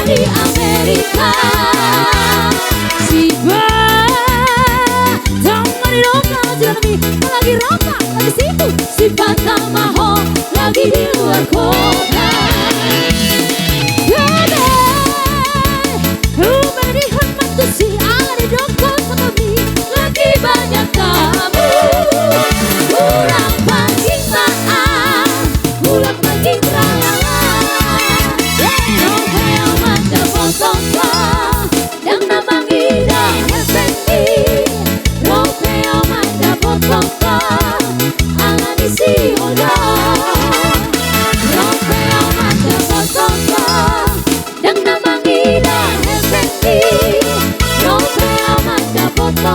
di Amerika. Siba Tama di Roka lagi Roka di situ. Si Patamaho lagi di luar kota. Rumah di Hamad tuh si ada di dokter sama mi. Lagi banyak tamu. Kurang pagi maaf, pulang pagi tralala. Novel mata foto yang nama Ida Effendi. Novel mata foto angan isi hoda. Novel mata foto yang nama Ida Effendi. Novel mata foto